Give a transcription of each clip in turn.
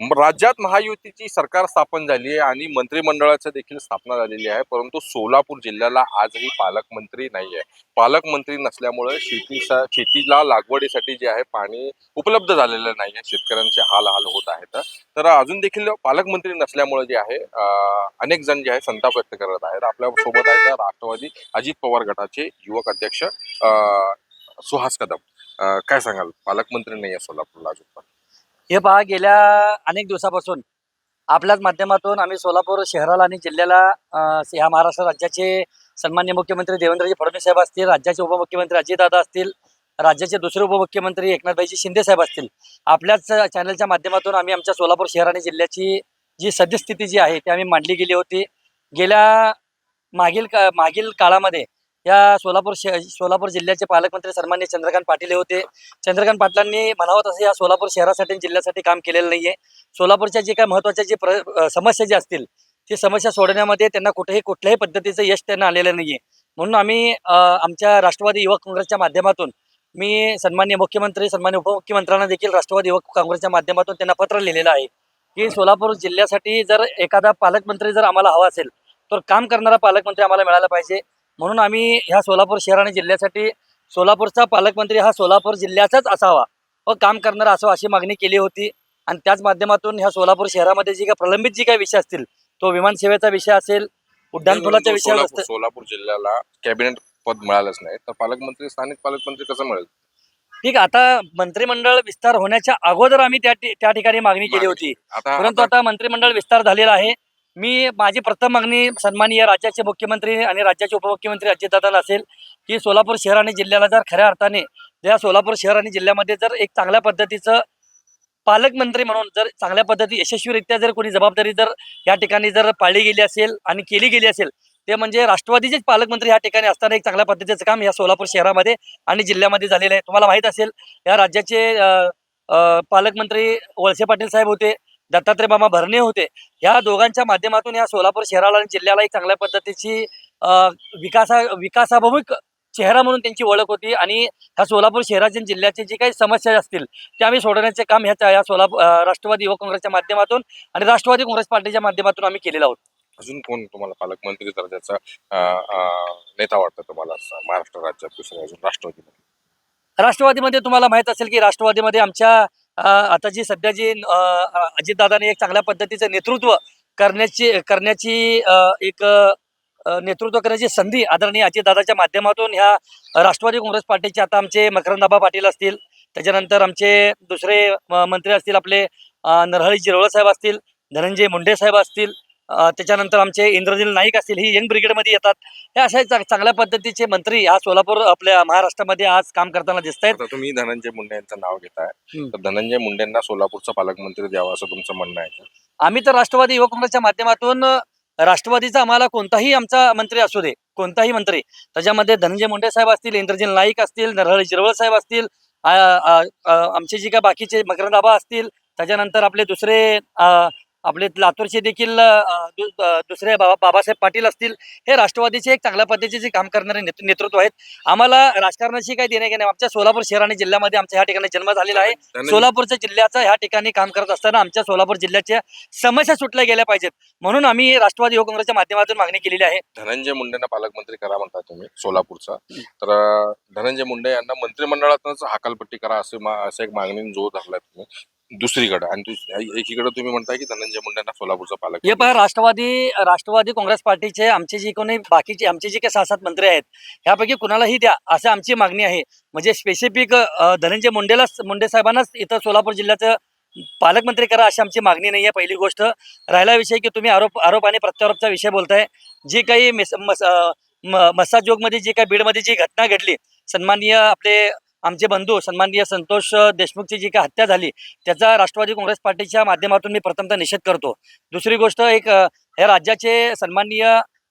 राज्यात महायुतीची सरकार स्थापन झाली आहे आणि मंत्रिमंडळाची देखील स्थापना झालेली आहे, परंतु सोलापूर जिल्ह्याला आजही पालकमंत्री नाही आहे. पालकमंत्री नसल्यामुळे शेतीला लागवडीसाठी जे आहे पाणी उपलब्ध झालेलं नाही आहे. शेतकऱ्यांचे हाल होत आहेत. तर अजून देखील पालकमंत्री नसल्यामुळे जे आहे अनेक जण जे आहे संताप व्यक्त करत आहेत. आपल्या सोबत आहेत राष्ट्रवादी अजित पवार गटाचे युवक अध्यक्ष सुहास कदम. काय सांगाल, पालकमंत्री नाही आहे सोलापूरला अजून पण? हे पहा, गेल्या अनेक दिवसापासून आपल्याच माध्यमातून आम्ही सोलापूर शहराला आणि जिल्ह्याला ह्या महाराष्ट्र राज्याचे सन्माननीय मुख्यमंत्री देवेंद्रजी फडणवीस साहेब असतील, राज्याचे उपमुख्यमंत्री अजितदादा असतील, राज्याचे दुसरे उपमुख्यमंत्री एकनाथभाईजी शिंदे साहेब असतील, आपल्याच चॅनलच्या माध्यमातून आम्ही आमच्या सोलापूर शहर आणि जिल्ह्याची जी सद्यस्थिती जी आहे ती आम्ही मांडली गेली होती. गेल्या मागील काळामध्ये या सोलापूर जिल्ह्याचे पालकमंत्री सन्माननीय चंद्रकांत पाटील हे होते. चंद्रकांत पाटलांनी म्हणावं तसं या सोलापूर शहरासाठी जिल्ह्यासाठी काम केलेलं नाहीये. सोलापूरच्या जे काही महत्त्वाच्या समस्या ज्या असतील ती समस्या सोडवण्यामध्ये त्यांना कुठल्याही पद्धतीचं यश त्यांना आलेलं नाहीये. म्हणून आम्ही आमच्या राष्ट्रवादी युवक काँग्रेसच्या माध्यमातून मी सन्माननीय मुख्यमंत्री, सन्माननीय उपमुख्यमंत्र्यांना देखील राष्ट्रवादी युवक काँग्रेसच्या माध्यमातून त्यांना पत्र लिहिलेलं आहे की सोलापूर जिल्ह्यासाठी जर एखादा पालकमंत्री जर आम्हाला हवा असेल तर काम करणारा पालकमंत्री आम्हाला मिळाला पाहिजे. म्हणून आम्ही ह्या सोलापूर शहर आणि जिल्ह्यासाठी सोलापूरचा पालकमंत्री हा सोलापूर जिल्ह्याचाच असावा व काम करणारा असावा अशी मागणी केली होती. आणि त्याच माध्यमातून ह्या सोलापूर शहरामध्ये जी काही प्रलंबित जी काही विषय असतील, तो विमानसेवेचा विषय असेल, उड्डाणपुलाचा विषय असेल. सोलापूर जिल्ह्याला कॅबिनेट पद मिळालंच नाही तर पालकमंत्री, स्थानिक पालकमंत्री कसं मिळेल? ठीक, आता मंत्रिमंडळ विस्तार होण्याच्या अगोदर आम्ही त्या ठिकाणी मागणी केली होती, परंतु आता मंत्रिमंडळ विस्तार झालेला आहे. माझी प्रथम मागणी सन्माननीय राज्याचे मुख्यमंत्री आणि राज्याचे उपमुख्यमंत्री अजितदादांना असेल की सोलापूर शहर आणि जिल्ह्याला जर खऱ्या अर्थाने या सोलापूर शहर आणि जिल्ह्यामध्ये जर एक चांगल्या पद्धतीचं पालकमंत्री म्हणून जर चांगल्या पद्धती यशस्वीरित्या जर कोणी जबाबदारी जर या ठिकाणी जर पाळली गेली असेल आणि केली गेली असेल, ते म्हणजे राष्ट्रवादीचेच पालकमंत्री या ठिकाणी असताना एक चांगल्या पद्धतीचं काम या सोलापूर शहरामध्ये आणि जिल्ह्यामध्ये झालेलं आहे. तुम्हाला माहीत असेल, या राज्याचे पालकमंत्री वळसे पाटील साहेब होते, दत्तात्रय मामा भरणे होते. ह्या दोघांच्या माध्यमातून या सोलापूर शहराला आणि जिल्ह्याला एक चांगल्या पद्धतीची विकासाभिमुख चेहरा म्हणून त्यांची ओळख होती. आणि ह्या सोलापूर शहराच्या जिल्ह्याचे जे काही समस्या असतील ते आम्ही सोडवण्याचे काम या राष्ट्रवादी युवक काँग्रेसच्या माध्यमातून आणि राष्ट्रवादी काँग्रेस पार्टीच्या माध्यमातून आम्ही केलेलं आहोत. अजून कोण तुम्हाला पालकमंत्री दर्जाचा नेता वाटतं तुम्हाला महाराष्ट्र राज्यात दुसऱ्या अजून राष्ट्रवादीमध्ये तुम्हाला माहित असेल की राष्ट्रवादीमध्ये आमच्या आता जी सध्या जी अजितदादांनी एक चांगल्या पद्धतीचं नेतृत्व करण्याची एक नेतृत्व करण्याची संधी आदरणीय अजितदादाच्या माध्यमातून ह्या राष्ट्रवादी काँग्रेस पार्टीचे आता आमचे मकरंदाबा पाटील असतील, त्याच्यानंतर आमचे दुसरे मंत्री असतील, आपले नरहरी झिरवळ साहेब असतील, धनंजय मुंडे साहेब असतील, त्याच्यानंतर आमचे इंद्रजिल नाईक असतील, ही यंग ब्रिगेडमध्ये येतात. हे अशा चांगल्या पद्धतीचे मंत्री हा सोलापूर आपल्या महाराष्ट्रामध्ये आज काम करताना दिसत आहेत. तुम्ही धनंजय मुंडे यांचं नाव घेताय, तर धनंजय मुंडेंना सोलापूरचा पालकमंत्री द्यावा असं तुमचं म्हणणं आहे? आम्ही तर राष्ट्रवादी युवक काँग्रेसच्या माध्यमातून राष्ट्रवादीचा आम्हाला कोणताही आमचा मंत्री असू दे, कोणताही मंत्री, त्याच्यामध्ये धनंजय मुंडे साहेब असतील, इंद्रजिल नाईक असतील, नरहरी झिरवळ साहेब असतील, आमचे जे काय बाकीचे मकरंदाबा असतील, त्याच्यानंतर आपले दुसरे आपले लातूरचे देखील दुसरे बाबासाहेब पाटील असतील, हे राष्ट्रवादीचे एक चांगल्या पद्धतीचे काम करणारे नेतृत्व आहेत. आम्हाला राजकारणाशी काही देणे नाही. आमच्या सोलापूर शहर आणि जिल्ह्यामध्ये आमच्या ह्या ठिकाणी जन्म झालेला आहे. सोलापूरच्या जिल्ह्याचा ह्या ठिकाणी काम करत असताना आमच्या सोलापूर जिल्ह्याच्या समस्या सुटल्या गेल्या पाहिजेत म्हणून आम्ही राष्ट्रवादी युवक काँग्रेसच्या माध्यमातून मागणी केलेली आहे. धनंजय मुंडेंना पालकमंत्री करा म्हणता तुम्ही सोलापूरचा, तर धनंजय मुंडे यांना मंत्रिमंडळातच हकालपट्टी करा असं एक मागणी जोर धरलाय तुम्ही दुसरीकडे, आणि एकीकडे तुम्ही म्हणताय की धनंजय मुंडेंना सोलापूरचा पालक. हे पहा, राष्ट्रवादी काँग्रेस पार्टीचे आमचे जे कोणी बाकीचे आमचे जे काही 6-7 मंत्री आहेत ह्यापैकी कुणालाही द्या असं आमची मागणी आहे. म्हणजे स्पेसिफिक धनंजय मुंडे साहेबांनाच इथं सोलापूर जिल्ह्याचं पालकमंत्री करा अशी आमची मागणी नाही आहे. पहिली गोष्ट. राहिला विषय की तुम्ही आरोप आणि प्रत्यारोपचा विषय बोलताय. जी काही मस्साजोगमध्ये जी काही बीडमध्ये जी घटना घडली, सन्माननीय आपले आमचे बंधू सन्माननीय संतोष देशमुखची जी काही हत्या झाली, त्याचा राष्ट्रवादी काँग्रेस पार्टीच्या माध्यमातून मी प्रथमतः निषेध करतो. दुसरी गोष्ट, हे राज्याचे सन्माननीय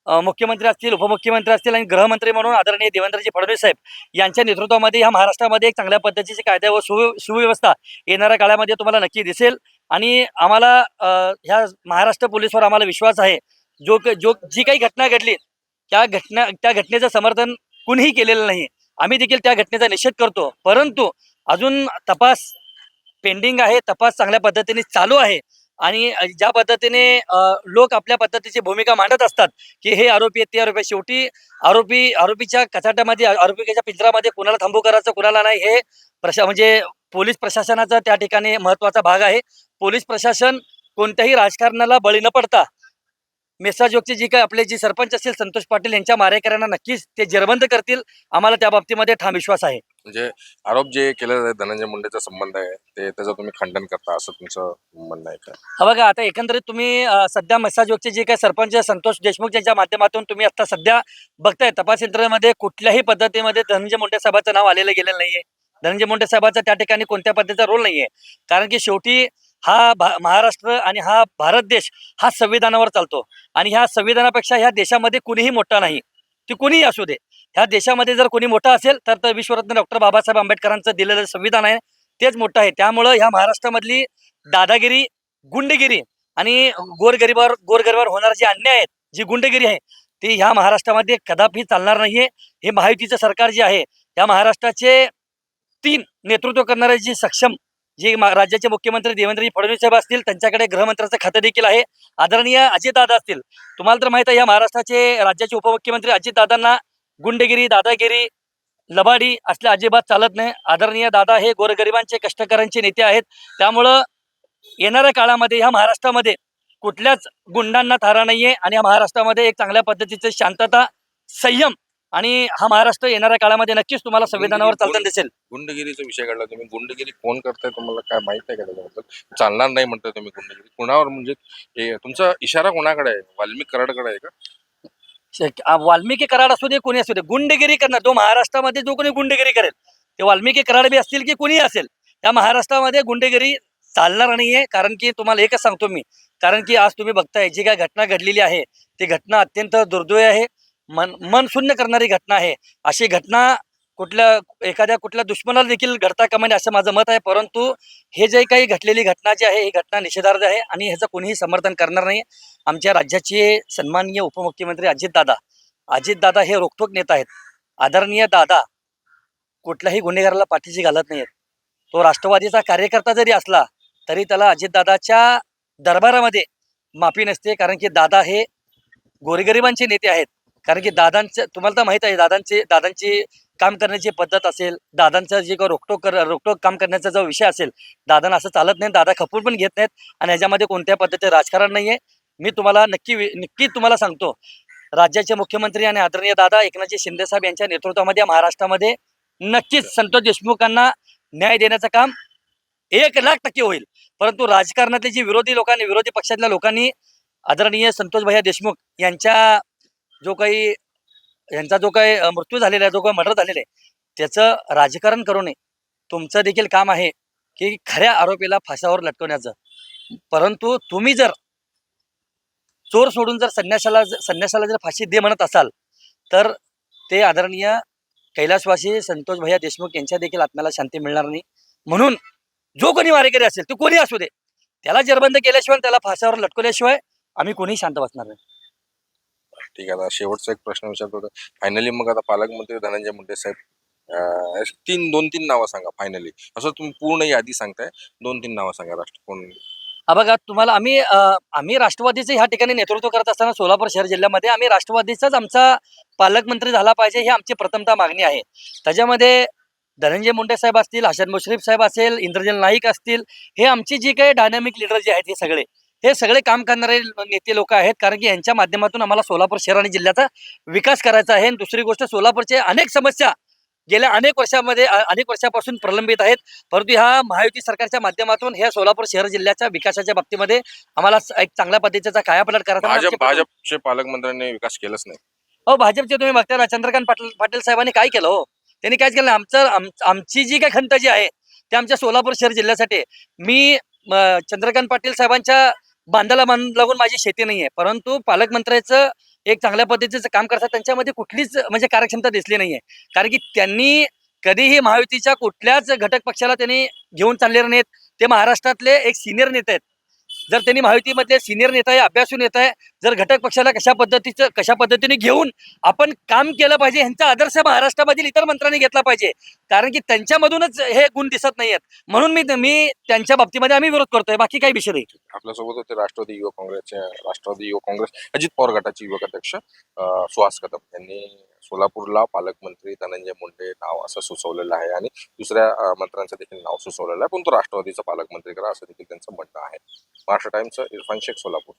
मुख्यमंत्री असतील, उपमुख्यमंत्री असतील आणि गृहमंत्री म्हणून आदरणीय देवेंद्रजी फडणवीस साहेब यांच्या नेतृत्वामध्ये ह्या महाराष्ट्रामध्ये एक चांगल्या पद्धतीची कायदा व सुव्यवस्था येणाऱ्या काळामध्ये तुम्हाला नक्की दिसेल. आणि आम्हाला ह्या महाराष्ट्र पोलीसवर आम्हाला विश्वास आहे. जी काही घटना घडली त्या घटनेचं समर्थन कुणीही केलेलं नाही. आम्ही देखील त्या घटनेचा निषेध करतो, परंतु अजून तपास पेंडिंग आहे, तपास चांगल्या पद्धतीने चालू आहे आणि ज्या पद्धतीने लोक आपल्या पद्धतीची भूमिका मांडत असतात की हे आरोपी आहेत ते आरोपी आहेत. शेवटी आरोपीच्या कचाट्यामध्ये आरोपीच्या पिंजरामध्ये कुणाला थांबू करायचं कुणाला नाही हे म्हणजे पोलीस प्रशासनाचा त्या ठिकाणी महत्त्वाचा भाग आहे. पोलीस प्रशासन कोणत्याही राजकारणाला बळी न पडता मेसाजोगचे जी काय आपले जे सरपंच असतील संतोष पाटील यांच्या मारेकऱ्यांना नक्कीच ते जेरबंद करतील. आम्हाला त्या बाबतीमध्ये ठाम विश्वास आहे. म्हणजे आरोप जे केले जाते धनंजय मुंडेचा संबंध आहे ते त्याचं तुम्ही खंडन करता असं तुमचं म्हणणं आहे का? हा बघा, आता एकंदरीत तुम्ही सध्या मसाजोगचे जे काही सरपंच संतोष देशमुख यांच्या माध्यमातून तुम्ही आता सध्या बघताय तपास यंत्रणेमध्ये कुठल्याही पद्धतीमध्ये धनंजय मुंडे साहेबांचं नाव आलेलं गेलेलं नाहीये. धनंजय मुंडे साहेबांचा त्या ठिकाणी कोणत्या पद्धतीचा रोल नाहीये. कारण की शेवटी हा महाराष्ट्र आणि हा भारत देश हा संविधानावर चालतो आणि ह्या संविधानापेक्षा ह्या देशामध्ये कुणीही मोठा नाही. ती कुणीही असू दे, ह्या देशामध्ये जर कोणी मोठा असेल तर विश्वरत्न डॉक्टर बाबासाहेब आंबेडकरांचं दिलेलं संविधान आहे तेच मोठं आहे. त्यामुळं ह्या महाराष्ट्रामधली दादागिरी, गुंडगिरी आणि गोरगरिबावर होणारा जे अन्याय आहेत, जी गुंडगिरी आहे ती ह्या महाराष्ट्रामध्ये कदापि चालणार नाहीये. हे महायुतीचं सरकार जे आहे या महाराष्ट्राचे 3 नेतृत्व करणारे जे सक्षम राज्याचे मुख्यमंत्री देवेंद्रजी फडणवीस साहेब असतील, त्यांच्याकडे गृहमंत्र्याचं खातं देखील आहे. आदरणीय अजितदादा असतील, तुम्हाला तर माहित आहे या महाराष्ट्राचे राज्याचे उपमुख्यमंत्री अजितदादांना गुंडगिरी, दादागिरी, लबाडी असल्या अजिबात चालत नाही. आदरणीय दादा हे गोरगरिबांचे कष्टकऱ्यांचे नेते आहेत. त्यामुळं येणाऱ्या काळामध्ये ह्या महाराष्ट्रामध्ये कुठल्याच गुंडांना थारा नाहीये आणि या महाराष्ट्रामध्ये एक चांगल्या पद्धतीचे शांतता, संयम आणि हा महाराष्ट्र येणाऱ्या काळामध्ये नक्कीच तुम्हाला संविधानावर चालताना दिसेल. गुंडगिरीचा विषय काढला तुम्ही. गुंडगिरी कोण करताय तुम्हाला काय माहित आहे का त्याच्याबद्दल? चालणार नाही म्हणताय तुम्ही गुंडगिरी कुणावर, म्हणजे हे तुमचा इशारा कोणाकडे आहे? वाल्मिक कराडकडे आहे का? वाल्मिकी कराड असू दे, कोणी असू दे, गुंडगिरी करणार जो महाराष्ट्रामध्ये जो कोणी गुंडगिरी करेल ते वाल्मिकी कराड बी असतील की कोणी असेल, या महाराष्ट्रामध्ये गुंडगिरी चालणार नाहीये. कारण की तुम्हाला एकच सांगतो मी, कारण की आज तुम्ही बघताय जी काय घटना घडलेली आहे ती घटना अत्यंत दुर्दैवी आहे, मन शून्य करणारी घटना आहे. अशी घटना कुठल्या दुश्मनाला देखील घडता कामा नये असं माझं मत आहे. परंतु हे जे काही घडलेली घटना जी आहे ही घटना निषेधार्ह आहे आणि ह्याचं कोणीही समर्थन करणार नाही. आमच्या राज्याचे सन्माननीय उपमुख्यमंत्री अजितदादा हे रोखठोक नेता आहेत. आदरणीय दादा कुठल्याही गुन्हेगाराला पाठीशी घालत नाहीत. तो राष्ट्रवादीचा कार्यकर्ता जरी असला तरी त्याला अजितदादाच्या दरबारामध्ये माफी नसते. कारण की दादा हे गोरगरिबांचे नेते आहेत. कारण की दादांचं तुम्हाला तर माहित आहे, दादांची काम करण्याची पद्धत असेल, दादांचं जे काही रोखटोक काम करण्याचा जो विषय असेल, दादांना असं चालत नाही. दादा खपून पण घेत नाहीत आणि ह्याच्यामध्ये कोणत्या पद्धतीचे राजकारण नाहीये. मी तुम्हाला नक्की तुम्हाला सांगतो, राज्याचे मुख्यमंत्री आणि आदरणीय दादा एकनाथजी शिंदे साहेब यांच्या नेतृत्वामध्ये महाराष्ट्रामध्ये नक्कीच संतोष देशमुखांना न्याय देण्याचं काम 1,00,000% होईल. परंतु राजकारणातले जे विरोधी पक्षातल्या लोकांनी आदरणीय संतोष भैया देशमुख यांचा जो काही मृत्यू झालेला आहे, जो काही मर्डर झालेला आहे त्याचं राजकारण करू नये. तुमचं देखील काम आहे की खऱ्या आरोपीला फासावर लटकवण्याचं. परंतु तुम्ही जर चोर सोडून जर संन्यासाला जर फाशी दे म्हणत असाल तर ते आदरणीय कैलासवासी संतोष भैया देशमुख यांच्या देखील आत्म्याला शांती मिळणार नाही. म्हणून जो कोणी मारेकरी असेल तो कोणी असू दे, त्याला जेरबंद केल्याशिवाय, त्याला फासावर लटकवल्याशिवाय आम्ही कोणीही शांत बसणार नाही. ठीक आहे. आता शेवटचा एक प्रश्न विचारतो होता. फायनली मग आता पालकमंत्री धनंजय मुंडे साहेब, 2-3 नावं सांगा फायनली. असं तुम्ही पूर्ण यादी सांगताय, 2-3 नावं सांगा. राष्ट्र कोण? हा बघा, तुम्हाला आम्ही राष्ट्रवादीचं ह्या ठिकाणी नेतृत्व करत असताना सोलापूर शहर जिल्ह्यामध्ये आम्ही राष्ट्रवादीचाच आमचा पालकमंत्री झाला पाहिजे ही आमची प्रथमतः मागणी आहे. त्याच्यामध्ये धनंजय मुंडे साहेब असतील, हसन मुश्रीफ साहेब असेल, इंद्रजल नाईक असतील, हे आमची जी काही डायनामिक लीडर जे आहेत हे सगळे काम करणारे नेते लोक आहेत. कारण की यांच्या माध्यमातून आम्हाला सोलापूर शहर आणि जिल्ह्याचा विकास करायचा आहे. आणि दुसरी गोष्ट, सोलापूरचे अनेक समस्या गेल्या अनेक वर्षापासून प्रलंबित आहेत. परंतु ह्या महायुती सरकारच्या माध्यमातून ह्या सोलापूर शहर जिल्ह्याच्या विकासाच्या बाबतीमध्ये आम्हाला एक चांगल्या पद्धतीचा कायापालट करायचा. भाजपचे पालकमंत्र्यांनी विकास केलाच नाही. हो, भाजपचे तुम्ही बघता ना, चंद्रकांत पाटील साहेबांनी काय केलं हो? त्यांनी काहीच केलं नाही. आमची जी काही खंत जी आहे ते आमच्या सोलापूर शहर जिल्ह्यासाठी, मी चंद्रकांत पाटील साहेबांच्या बांधाला लागून माझी शेती नाही आहे, परंतु पालकमंत्र्याचं एक चांगल्या पद्धतीचं काम करतात. त्यांच्यामध्ये कुठलीच म्हणजे कार्यक्षमता दिसली नाहीये. कारण की त्यांनी कधीही महायुतीच्या कुठल्याच घटक पक्षाला त्यांनी घेऊन चाललेले नाहीत. ते महाराष्ट्रातले एक सिनियर नेते आहेत. जर त्यांनी महायुतीमधले सिनियर नेता आहे, अभ्यासू नेता आहे, जर घटक पक्षाला कशा पद्धतीने घेऊन आपण काम केलं पाहिजे, ह्यांचा आदर्श महाराष्ट्रामधील इतर मंत्र्यांनी घेतला पाहिजे. कारण की त्यांच्यामधूनच हे गुण दिसत नाहीयेत. म्हणून मी त्यांच्या बाबतीमध्ये आम्ही विरोध करतोय, बाकी काही विषय नाही. आपल्यासोबत होते राष्ट्रवादी युवक काँग्रेस अजित पवार गटाचे युवक अध्यक्ष सुहास कदम यांनी सोलापूरला पालकमंत्री धनंजय मुंडे नाव असं सुचवलेलं आहे आणि दुसऱ्या मंत्र्यांचं देखील नाव सुचवलेलं आहे, पण तो राष्ट्रवादीचा पालकमंत्री करा असं देखील त्यांचं म्हणणं आहे. महाराष्ट्र टाइम्सचं इरफान शेख, सोलापूर.